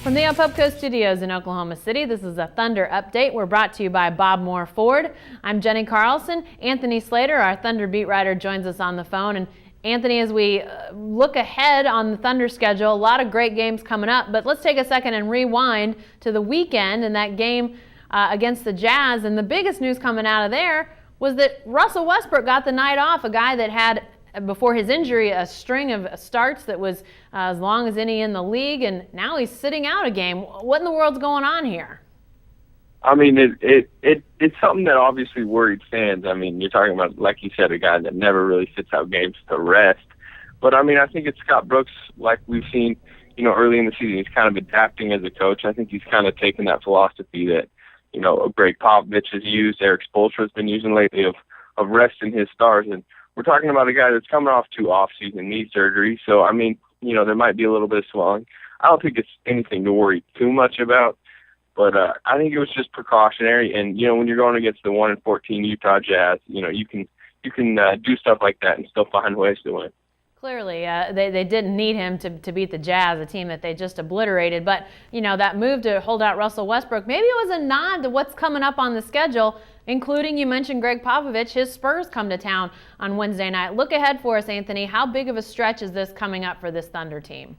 From the Pubco Studios in Oklahoma City, this is a Thunder Update. We're brought to you by Bob Moore Ford. I'm Jenni Carlson. Anthony Slater, our Thunder beat writer, joins us on the phone. And Anthony, as we look ahead on the Thunder schedule, a lot of great games coming up. But let's take a second and rewind to the weekend and that game against the Jazz. And the biggest news coming out of there was that Russell Westbrook got the night off, a guy that had, before his injury, a string of starts that was as long as any in the league, and now he's sitting out a game. What in the world's going on here? I mean, it's something that obviously worried fans. I mean, you're talking about, like you said, a guy that never really sits out games to rest. But, I mean, I think it's Scott Brooks, like we've seen, early in the season. He's kind of adapting as a coach. I think he's kind of taken that philosophy that, Greg Popovich has used, Eric Spoelstra has been using lately of resting his stars. And we're talking about a guy that's coming off 2 off-season knee surgery. So, I mean, there might be a little bit of swelling. I don't think it's anything to worry too much about. But I think it was just precautionary. And, when you're going against the 1-14 Utah Jazz, you can do stuff like that and still find ways to win. Clearly, they didn't need him to beat the Jazz, a team that they just obliterated. But, that move to hold out Russell Westbrook, maybe it was a nod to what's coming up on the schedule, including, you mentioned Greg Popovich. His Spurs come to town on Wednesday night. Look ahead for us, Anthony. How big of a stretch is this coming up for this Thunder team?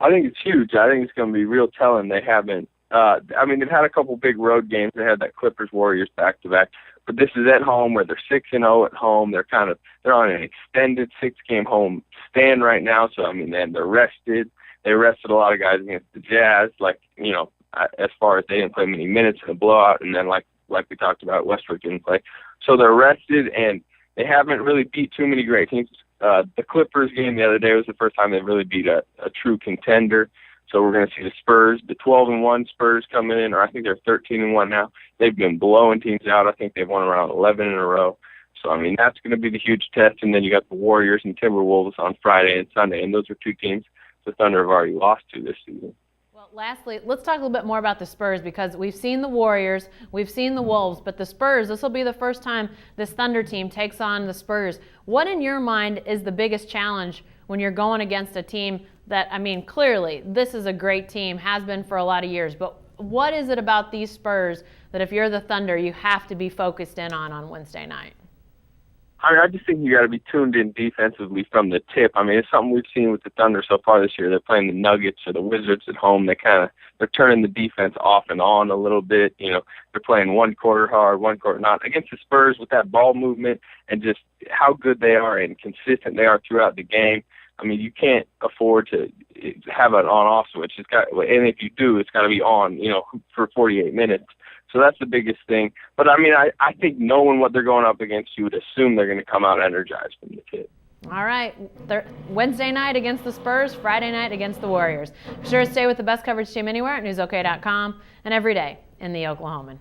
I think it's huge. I think it's going to be real telling. They haven't. They've had a couple big road games. They had that Clippers-Warriors back-to-back. But this is at home where they're 6-0 at home. They're on an extended 6-game home stand right now. So, they're rested. They rested a lot of guys against the Jazz, as far as they didn't play many minutes in a blowout. And then, like we talked about, Westbrook didn't play. So they're rested, and they haven't really beat too many great teams. The Clippers game the other day was the first time they really beat a true contender. So we're going to see the Spurs, the 12-1 Spurs coming in, or I think they're 13-1 now. They've been blowing teams out. I think they've won around 11 in a row. So, that's going to be the huge test. And then you got the Warriors and Timberwolves on Friday and Sunday, and those are 2 teams the Thunder have already lost to this season. Well, lastly, let's talk a little bit more about the Spurs, because we've seen the Warriors, we've seen the Wolves, but the Spurs, this will be the first time this Thunder team takes on the Spurs. What, in your mind, is the biggest challenge when you're going against a team that, clearly this is a great team, has been for a lot of years, but what is it about these Spurs that if you're the Thunder, you have to be focused in on Wednesday night? I just think you got to be tuned in defensively from the tip. It's something we've seen with the Thunder so far this year. They're playing the Nuggets or the Wizards at home. They're turning the defense off and on a little bit. They're playing one quarter hard, one quarter not. Against the Spurs with that ball movement and just how good they are and consistent they are throughout the game. You can't afford to have an on-off switch. And if you do, it's got to be on, for 48 minutes. So that's the biggest thing. But, I think knowing what they're going up against, you would assume they're going to come out energized from the tip. All right. Wednesday night against the Spurs, Friday night against the Warriors. Be sure to stay with the best coverage team anywhere at newsok.com and every day in the Oklahoman.